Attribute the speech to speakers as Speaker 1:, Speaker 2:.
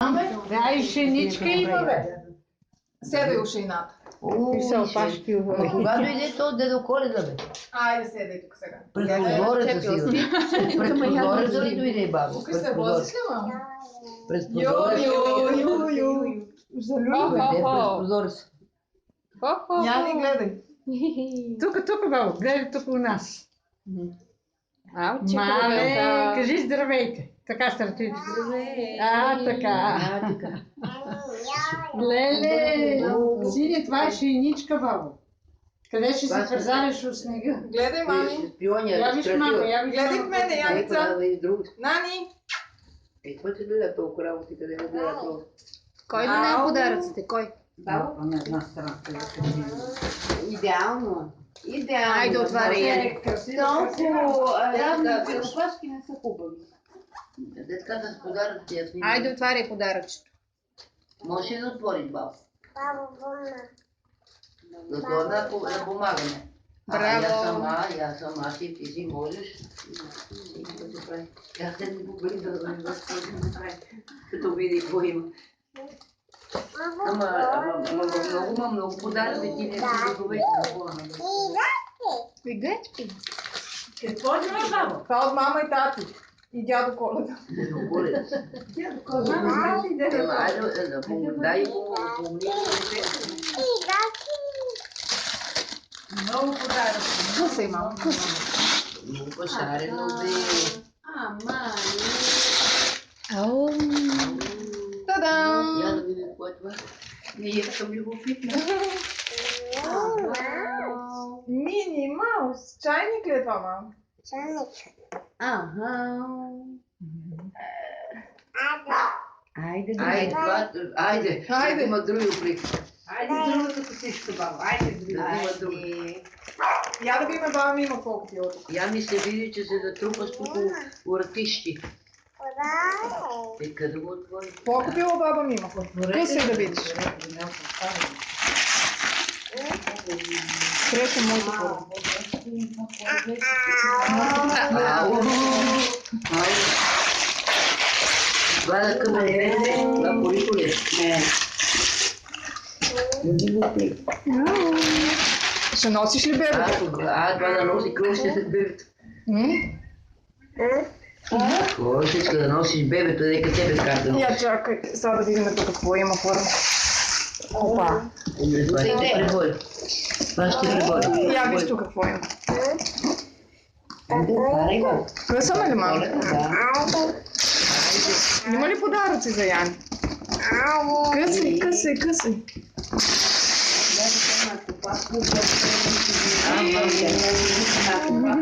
Speaker 1: Да, и шеничка има, бе.
Speaker 2: Седай у шейната.
Speaker 1: И са опашки
Speaker 3: Ма
Speaker 1: ували.
Speaker 3: кога дойде то дедо Коледа, бе?
Speaker 2: Айде, седай тук сега.
Speaker 3: Пред прозореца си. Пред прозореца ли дойде, бабо?
Speaker 2: Тук се возиш ли, мама?
Speaker 3: През
Speaker 2: Йо,
Speaker 3: прозореца.
Speaker 2: йо, йо, йо. Залюбен.
Speaker 3: Къде през прозореца?
Speaker 2: Няни, гледай.
Speaker 1: Тук, бабо, гледай тук у нас.
Speaker 4: Ауче,
Speaker 1: Мале,
Speaker 4: хубавата.
Speaker 1: кажи здравейте. Така стартуйте.
Speaker 4: Здравей.
Speaker 1: Така.
Speaker 3: Така.
Speaker 1: Леле, сине, това е шейничка, бабо. Къде ще се хазариш от снега?
Speaker 2: Гледай, мами.
Speaker 1: Я виж, мама, я виж.
Speaker 2: Гледай в мене, Яница.
Speaker 3: И другото.
Speaker 2: Нани.
Speaker 3: Какво ти гледа толкова работи, къде не гледа толкова?
Speaker 4: Кой да не е подаръците? Кой?
Speaker 1: Бабо, на една страна.
Speaker 3: Идеално. Идеално.
Speaker 4: Айде, отваряй.
Speaker 3: Толкова равни опашки не са хубави. Детка с подаръци я снимам.
Speaker 4: Айде, отваряй подаръчето.
Speaker 3: Можеш ли да отвориш, бабо? Да отворя да помагаме.
Speaker 4: Браво.
Speaker 3: Я сама, ти си можеш. Тя се не побери да не прави. Като види какво има. Много подаръци ти не си готове.
Speaker 4: Играчки.
Speaker 1: Какво е това, бабо?
Speaker 2: Това от мама и тати. И дядо Коледа.
Speaker 3: Дедо Коледа. Дай го помни.
Speaker 1: Много подаръци.
Speaker 2: Късай, мама.
Speaker 3: Много пашарено бе.
Speaker 4: Ау.
Speaker 2: Та-дам!
Speaker 3: Я да видим какво е това. Ние съм любопитна.
Speaker 2: Мини Маус. Чайник ли е това, мама?
Speaker 3: Ага.
Speaker 4: Айде,
Speaker 3: Айде. Има други оплики.
Speaker 1: Айде другата косичка, бабо. Айде другата.
Speaker 3: Има други.
Speaker 2: Я да видим баба ми има колко ти е от.
Speaker 3: Я ми се види, че се затрупа с тук уратищи. Къде го отвори?
Speaker 2: Колко пила баба ми има? Късай да видиш. Среща моето първо.
Speaker 3: Това да към елементе, това корито ли? Не.
Speaker 2: Ще носиш ли бебето?
Speaker 3: Това да носи кръвще след бебето. Кой ще иска да носиш бебето, нека тебе карта носиш.
Speaker 2: Я чакай, сега да видим тук какво има първо. Опа.
Speaker 3: Това ще прибори. Това ще прибори.
Speaker 2: Я виж тук какво има.
Speaker 3: Парай го.
Speaker 2: Късаме ли, мама?
Speaker 3: Да.
Speaker 2: Има ли подаръци за Яни? Късай.
Speaker 3: Ама,